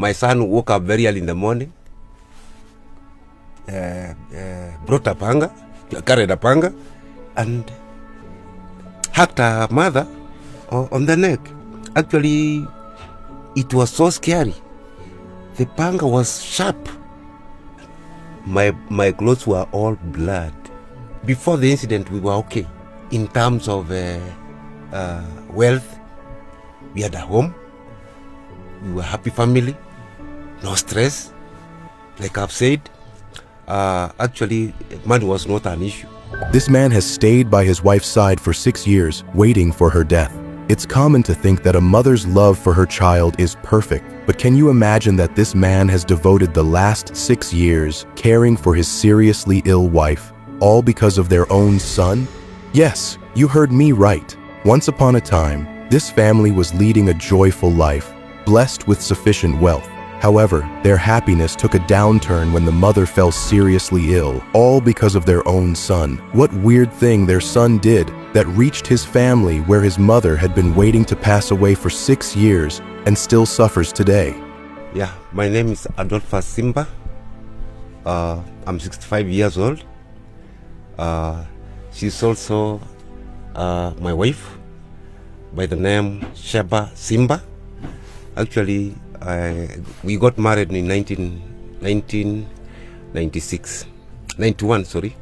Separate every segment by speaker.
Speaker 1: My son woke up very early in the morning, brought a panga, carried a panga, and hacked her mother on the neck. Actually, it was so scary. The panga was sharp. My clothes were all blood. Before the incident, we were okay. In terms of wealth, we had a home. We were a happy family. No stress. Like I've said, actually, money was not an issue.
Speaker 2: This man has stayed by his wife's side for 6 years, waiting for her death. It's common to think that a mother's love for her child is perfect, but can you imagine that this man has devoted the last 6 years caring for his seriously ill wife, all because of their own son? Yes, you heard me right. Once upon a time, this family was leading a joyful life, blessed with sufficient wealth. However, their happiness took a downturn when the mother fell seriously ill, all because of their own son. What weird thing their son did that reached his family where his mother had been waiting to pass away for 6 years and still suffers today?
Speaker 1: Yeah, my name is Adolphus Simba. I'm 65 years old. She's also my wife by the name Sheba Simba. Actually, we got married in 1996, 91, sorry.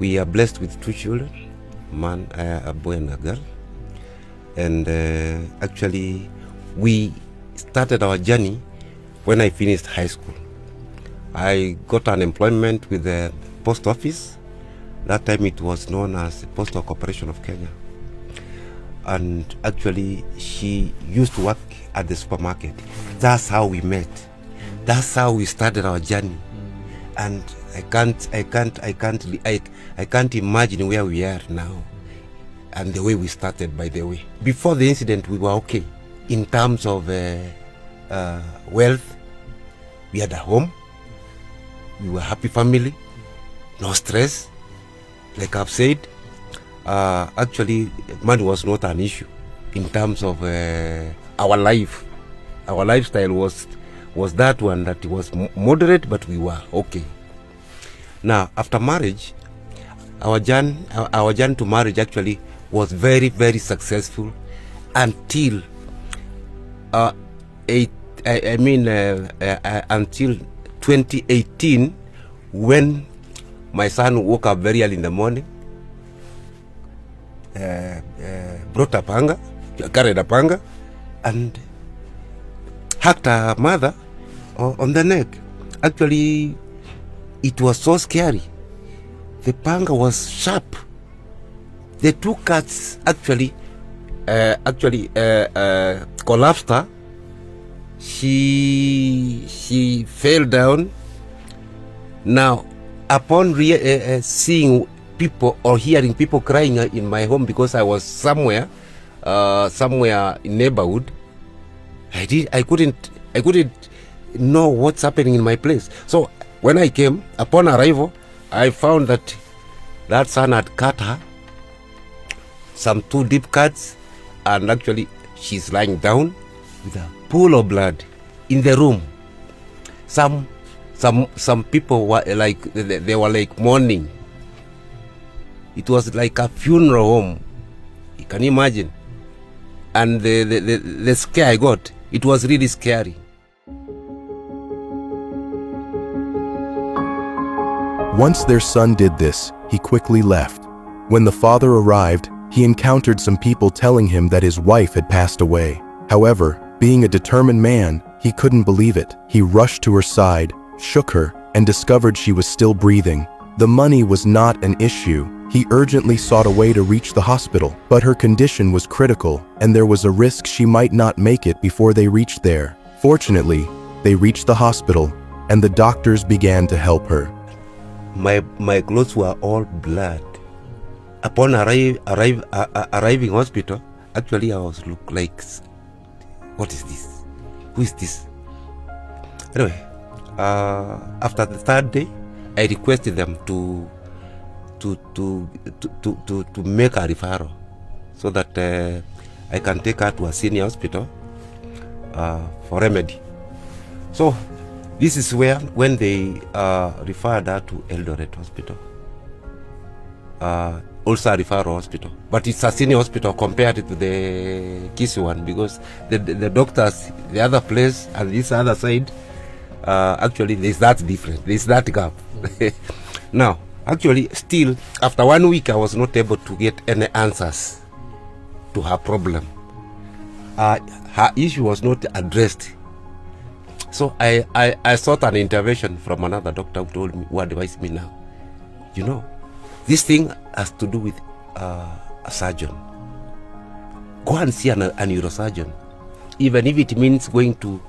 Speaker 1: We are blessed with 2 children, a boy and a girl. And actually, we started our journey when I finished high school. I got an employment with the post office. That time it was known as the Postal Corporation of Kenya. And actually, she used to work at the supermarket. That's how we met. That's how we started our journey. And I can't imagine where we are now and the way we started, by the way. Before the incident, we were okay. In terms of wealth, we had a home. We were a happy family. No stress. Like I've said, actually, money was not an issue in terms of our life. Our lifestyle was that one that was moderate, but we were okay. Now, after marriage, our journey to marriage actually was very, very successful until until 2018, when my son woke up very early in the morning, brought a panga, carried a panga, and hacked her mother on the neck. Actually, it was so scary. The panga was sharp. The 2 cuts actually collapsed her. She fell down. Now, upon seeing people or hearing people crying in my home, because I was somewhere in neighborhood, I couldn't know what's happening in my place. So when I came, upon arrival, I found that son had cut her, some 2 deep cuts, and actually she's lying down with a pool of blood in the room. Some people were like, they were like mourning. It was like a funeral home. You can imagine. And the scare I got, it was really scary.
Speaker 2: Once their son did this, he quickly left. When the father arrived, he encountered some people telling him that his wife had passed away. However, being a determined man, he couldn't believe it. He rushed to her side, shook her, and discovered she was still breathing. The money was not an issue. He urgently sought a way to reach the hospital, but her condition was critical, and there was a risk she might not make it before they reached there. Fortunately, they reached the hospital, and the doctors began to help her.
Speaker 1: My clothes were all blood. Upon arriving hospital, actually I was look like, what is this? Who is this? Anyway, after the 3rd day, I requested them to make a referral so that I can take her to a senior hospital for remedy. So this is where, when they referred her to Eldoret Hospital, also a referral hospital, but it's a senior hospital compared to the Kisii one, because the doctors, the other place and this other side, actually there's that difference, there's that gap. Now, actually, still, after 1 week, I was not able to get any answers to her problem. Her issue was not addressed. So I sought an intervention from another doctor who told me, who advised me now, you know, this thing has to do with a surgeon. Go and see a neurosurgeon, even if it means going to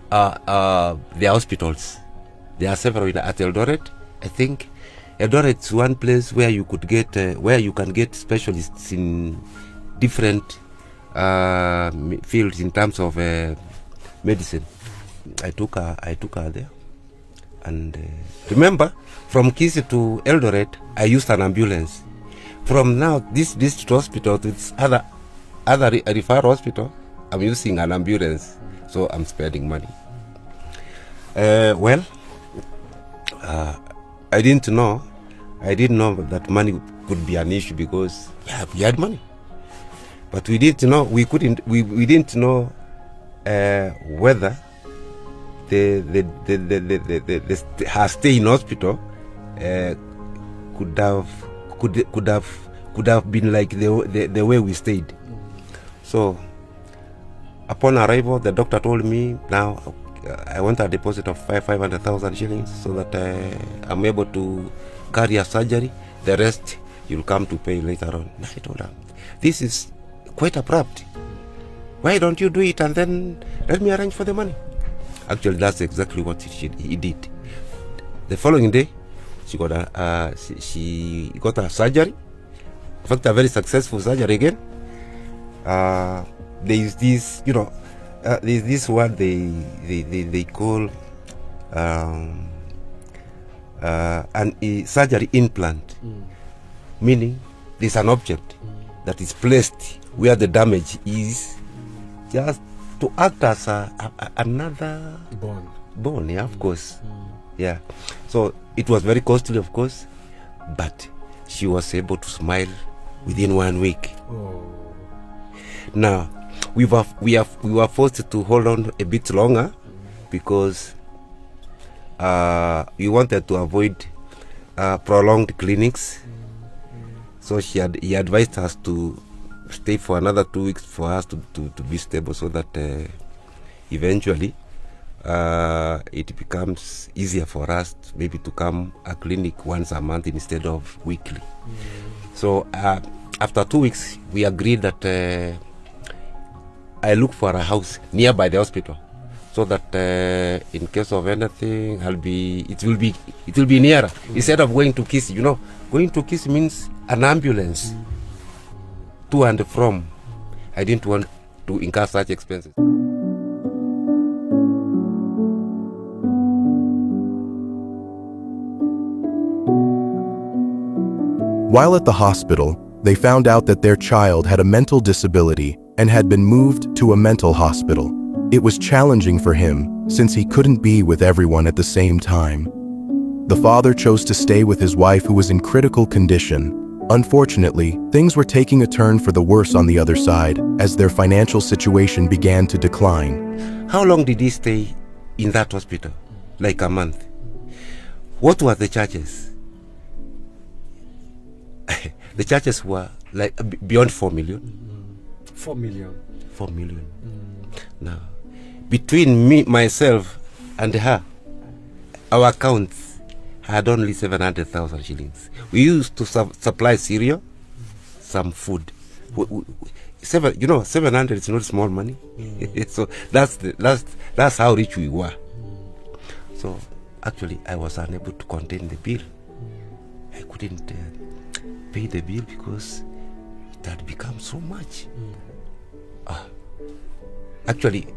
Speaker 1: the hospitals. There are several at Eldoret. I think Eldoret is one place where you could get, where you can get specialists in different fields in terms of medicine. I took her there, and remember, from Kisii to Eldoret, I used an ambulance. From now, this hospital to this other referral hospital, I'm using an ambulance, so I'm spending money. Well, I didn't know that money could be an issue, because we had money, but we didn't know, we didn't know whether her stay in hospital could have been like the way we stayed. So upon arrival, the doctor told me, now I want a deposit of 500,000 shillings so that I'm able to carry a surgery. The rest you'll come to pay later on. I told her, this is quite abrupt. Why don't you do it and then let me arrange for the money? Actually, that's exactly what he did. The following day, she got a surgery. In fact, a very successful surgery again. There is this, you know, there's this word they call an surgery implant, meaning there's an object that is placed where the damage is, just to act as another bone. Yeah, of course. Yeah. So it was very costly, of course, but she was able to smile within 1 week. Now, we were forced to hold on a bit longer, because we wanted to avoid prolonged clinics. So he advised us to stay for another 2 weeks for us to be stable, so that eventually it becomes easier for us maybe to come a clinic once a month instead of weekly. So after 2 weeks, we agreed that I look for a house nearby the hospital, so that in case of anything, it will be nearer, instead of going to Kisii. You know, going to Kisii means an ambulance to and from. I didn't want to incur such expenses.
Speaker 2: While at the hospital, they found out that their child had a mental disability and had been moved to a mental hospital. It was challenging for him, since he couldn't be with everyone at the same time. The father chose to stay with his wife, who was in critical condition. Unfortunately, things were taking a turn for the worse on the other side, as their financial situation began to decline.
Speaker 1: How long did he stay in that hospital? Like a month. What were the charges? The charges were like beyond 4 million.
Speaker 3: 4 million.
Speaker 1: 4 million. Now, between myself and her, our accounts had only 700,000 shillings. We used to supply cereal, some food. 700 is not small money. So that's how rich we were. So actually, I was unable to contain the bill. I couldn't pay the bill because it had become so much. Actually,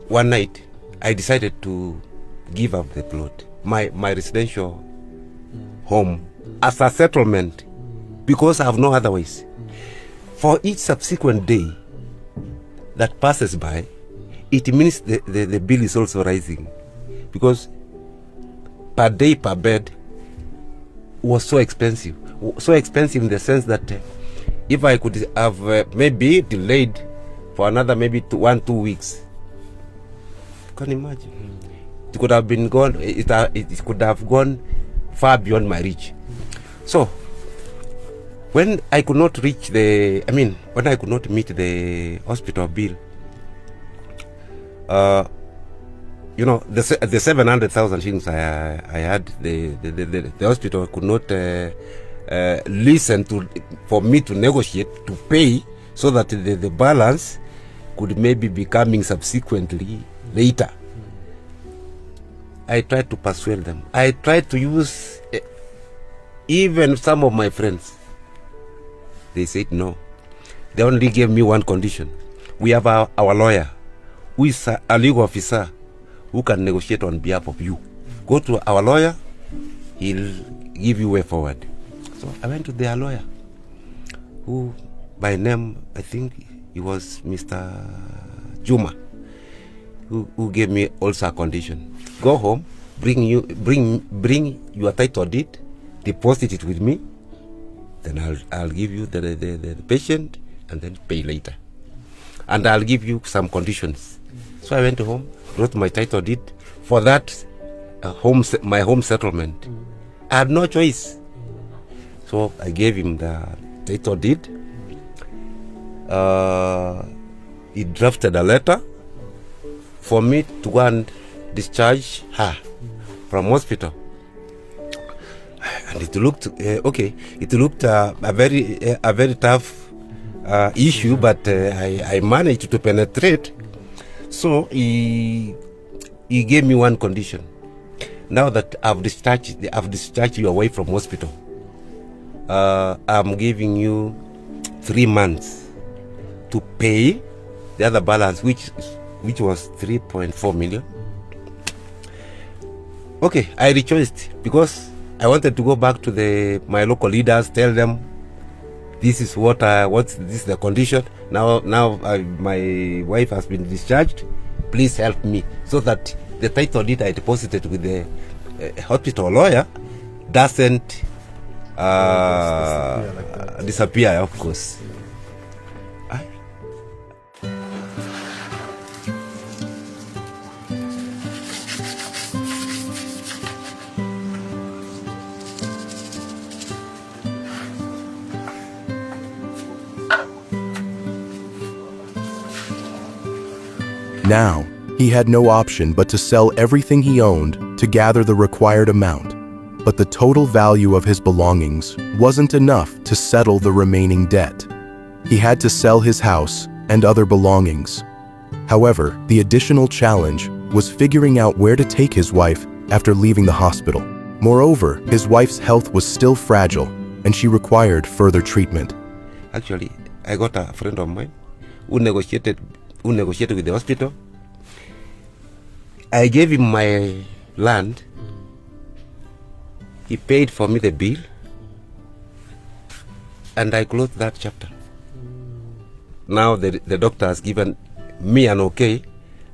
Speaker 1: one night I decided to give up the plot, my residential home, as a settlement, because I have no other ways. For each subsequent day that passes by, it means the bill is also rising, because per day per bed was so expensive. So expensive in the sense that if I could have maybe delayed for another maybe 2 weeks, you can imagine. It could have been gone. It could have gone far beyond my reach. So when I could not reach when I could not meet the hospital bill, the 700,000 shillings I had, the hospital could not listen for me to negotiate to pay, so that the balance could maybe be coming subsequently later. I tried to persuade them. I tried to use even some of my friends. They said no. They only gave me one condition. We have our lawyer, who is a legal officer, who can negotiate on behalf of you. Go to our lawyer, he'll give you way forward. So I went to their lawyer, who by name, I think he was Mr. Juma, who gave me also a condition. Go home, bring your title deed, deposit it with me, then I'll give you the patient, and then pay later. And I'll give you some conditions. So I went home, wrote my title deed for that my home settlement. I had no choice. So I gave him the title deed. He drafted a letter for me to go and discharge her from hospital. And it looked okay. It looked a very tough issue, but I managed to penetrate. So he gave me one condition. Now that I've discharged you away from hospital, I'm giving you 3 months to pay the other balance, which was 3.4 million. Okay, I rejoiced because I wanted to go back to my local leaders, tell them this is this is the condition. Now my wife has been discharged. Please help me, so that the title deed I deposited with the hospital lawyer doesn't disappear, of course.
Speaker 2: Now, he had no option but to sell everything he owned to gather the required amount. But the total value of his belongings wasn't enough to settle the remaining debt. He had to sell his house and other belongings. However, the additional challenge was figuring out where to take his wife after leaving the hospital. Moreover, his wife's health was still fragile, and she required further treatment.
Speaker 1: Actually, I got a friend of mine who negotiated with the hospital. I gave him my land. He paid for me the bill, and I closed that chapter. Now the doctor has given me an okay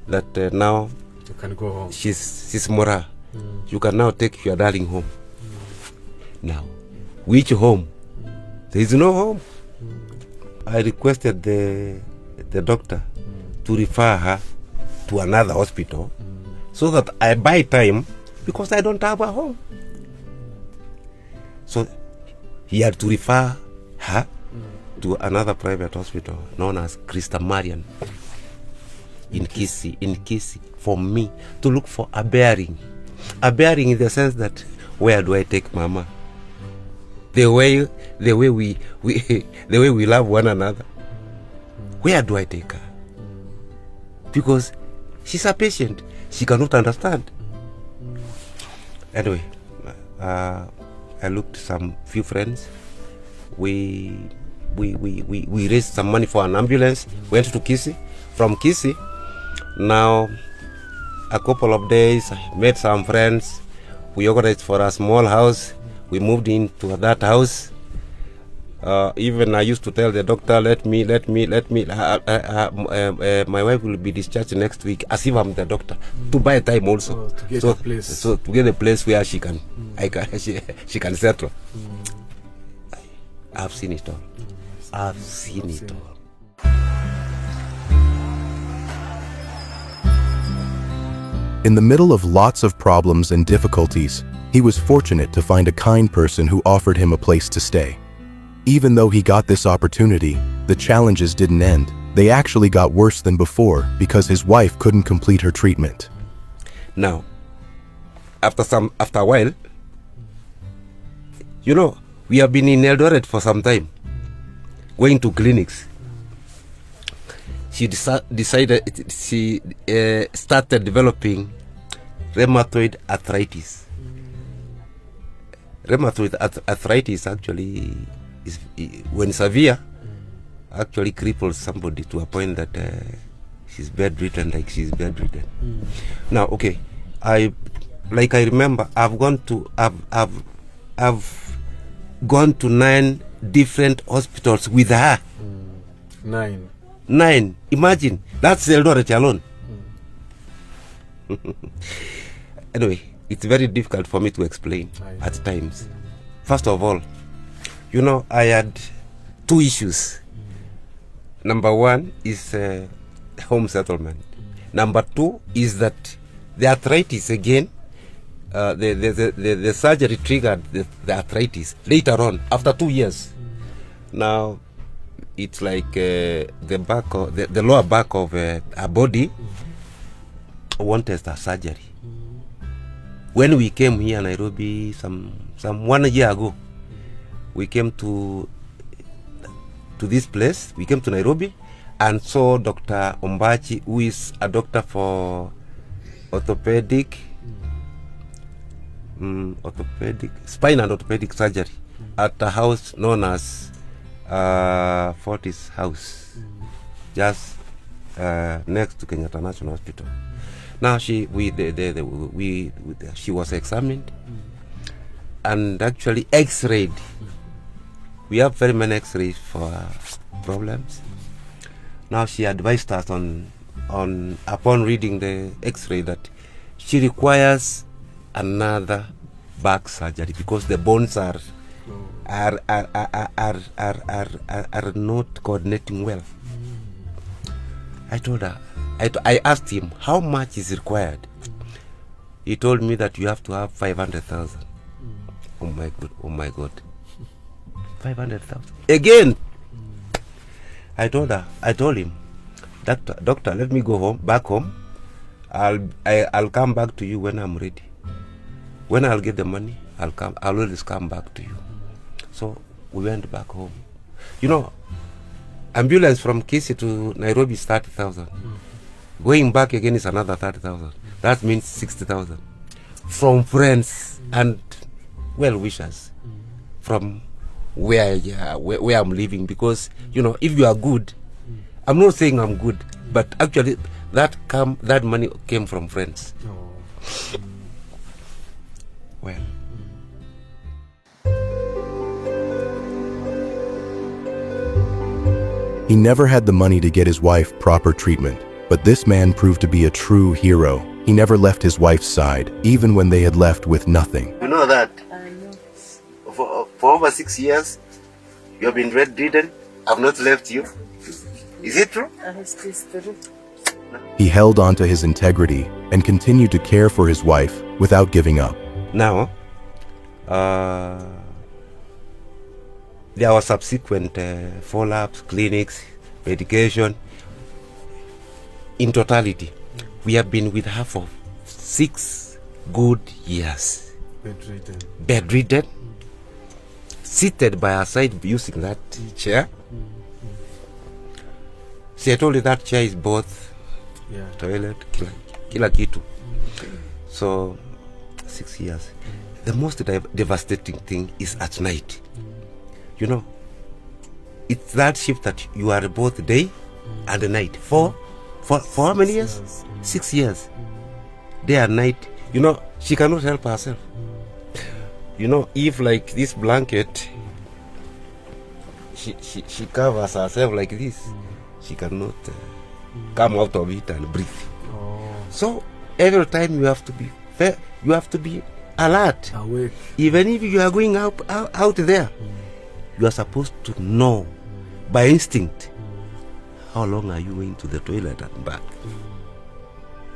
Speaker 1: that now
Speaker 3: you can go home.
Speaker 1: She's moral. You can now take your darling home. Now, which home? There is no home. I requested the doctor to refer her to another hospital so that I buy time, because I don't have a home. So he had to refer her to another private hospital known as Christa Marian in Kisii for me to look for a bearing in the sense that, where do I take Mama? The way we love one another, where do I take her? Because she's a patient, she cannot understand. Anyway, I looked some few friends. We raised some money for an ambulance. Went to Kisii. From Kisii, now a couple of days, I met some friends. We organized for a small house. We moved into that house. Even I used to tell the doctor, let me. My wife will be discharged next week, as if I'm the doctor, to buy time also.
Speaker 3: To get
Speaker 1: so,
Speaker 3: a place.
Speaker 1: So to get a place where she can, she can settle. I've seen it all. I've seen it all.
Speaker 2: In the middle of lots of problems and difficulties, he was fortunate to find a kind person who offered him a place to stay. Even though he got this opportunity, the challenges didn't end. They actually got worse than before because his wife couldn't complete her treatment.
Speaker 1: Now, after a while, you know, we have been in Eldoret for some time, going to clinics. She decided, she started developing rheumatoid arthritis. Rheumatoid arthritis actually is, when severe, actually cripples somebody to a point that she's bedridden, like she's bedridden. Now, okay, I remember I've gone to 9 different hospitals with her. 9. Imagine, that's Eldoret alone. Anyway, it's very difficult for me to explain at times. First of all, you know, I had 2 issues. Number 1 is home settlement. Number 2 is that the arthritis again, the surgery triggered the arthritis later on, after 2 years. Now, it's like the back of the lower back of our body wanted a surgery. When we came here in Nairobi some 1 year ago, we came to this place. We came to Nairobi and saw Dr. Ombachi, who is a doctor for orthopedic spine and orthopedic surgery at a house known as Fortis House, just next to Kenyatta National Hospital. Now she was examined and actually X-rayed. We have very many X-rays for problems. Now she advised us upon reading the X-ray that she requires another back surgery because the bones are not coordinating well. I told her, I asked him how much is required. He told me that you have to have 500,000. Oh my God, 500,000 again. I told him, doctor, let me go back home. I'll come back to you when I'm ready. When I'll get the money, I'll always come back to you. So we went back home. You know, ambulance from Kisii to Nairobi is 30,000. Going back again is another 30,000. That means 60,000 from friends and well-wishers from where I'm living. Because, you know, if you are good, I'm not saying I'm good, but actually that money came from friends. Well,
Speaker 2: he never had the money to get his wife proper treatment, but this man proved to be a true hero. He never left his wife's side, even when they had left with nothing.
Speaker 1: You know that for over 6 years, you have been bedridden. I've not left you. Is it true?
Speaker 4: It's true.
Speaker 2: He held on to his integrity and continued to care for his wife without giving up.
Speaker 1: Now, there were subsequent follow-ups, clinics, medication. In totality, we have been with her for 6 good years. Bedridden. Seated by her side using that chair. See, I told you that chair is both toilet, kila kitu. So, 6 years. The most devastating thing is at night. You know, it's that shift that you are both day and night. For how many years? 6 years. Day and night. You know, she cannot help herself. You know, if like this blanket, she covers herself like this. She cannot come out of it and breathe.
Speaker 3: Oh.
Speaker 1: So every time you have to be fair, you have to be alert.
Speaker 3: Awake.
Speaker 1: Even if you are going out there, you are supposed to know by instinct how long are you going to the toilet and back.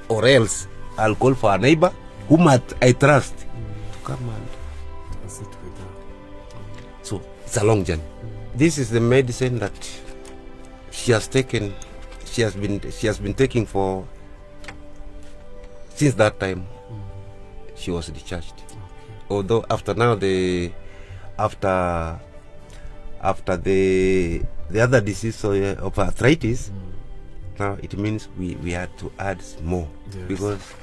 Speaker 1: Or else I'll call for a neighbor whom I trust to come and
Speaker 3: Sit with her.
Speaker 1: so it's a long journey. This is the medicine that she has taken. She has been taking for since that time she was discharged. Although after the other disease of arthritis, now it means we had to add more.
Speaker 3: Yes.
Speaker 1: Because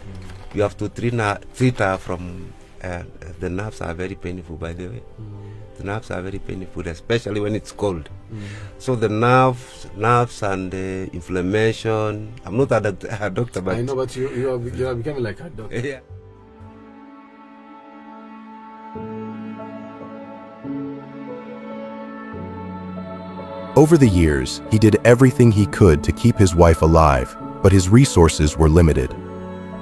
Speaker 1: you have to treat her from the nerves are very painful, by the way. The nerves are very painful, especially when it's cold. So the nerves and inflammation. I'm not a doctor, but
Speaker 3: I know, but you are becoming like a doctor.
Speaker 1: yeah.
Speaker 2: Over the years, he did everything he could to keep his wife alive, but his resources were limited.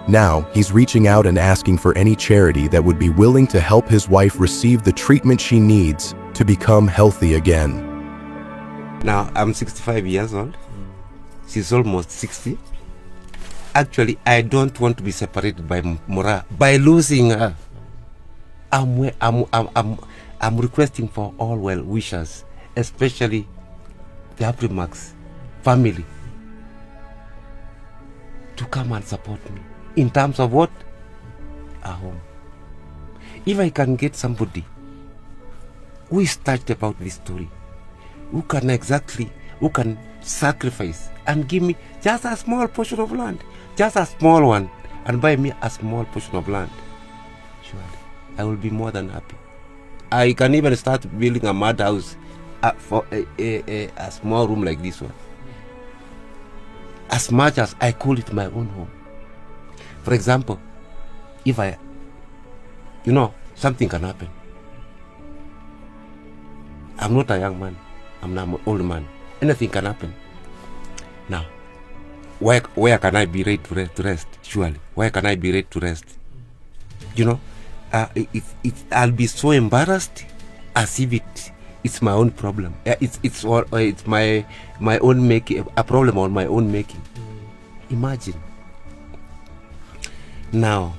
Speaker 2: Now, he's reaching out and asking for any charity that would be willing to help his wife receive the treatment she needs to become healthy again.
Speaker 1: Now I'm 65 years old. She's almost 60. Actually, I don't want to be separated by Mora. By losing her, I'm requesting for all well wishers, especially the Aprimax family, to come and support me in terms of what? A home. If I can get somebody who is touched about this story, who can sacrifice and give me just a small portion of land, just a small one, and buy me a small portion of land, surely I will be more than happy. I can even start building a mud house for a small room like this one, as much as I call it my own home. For example, if something can happen. I'm not a young man, I'm not an old man. Anything can happen. Now, where can I be ready to rest? Surely, where can I be ready to rest? I'll be so embarrassed, as if it's my own problem. It's my own making, a problem on my own making. Imagine. Now,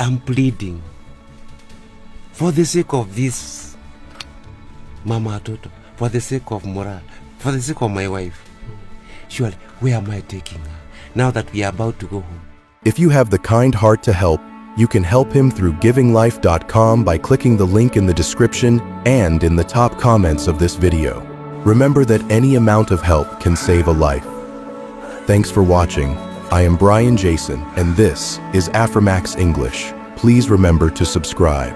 Speaker 1: I'm pleading for the sake of this Mama Toto, for the sake of Mora, for the sake of my wife. Surely, where am I taking her now that we are about to go home?
Speaker 2: If you have the kind heart to help, you can help him through givinglife.com by clicking the link in the description and in the top comments of this video. Remember that any amount of help can save a life. Thanks for watching. I am Brian Jason, and this is Afrimax English. Please remember to subscribe.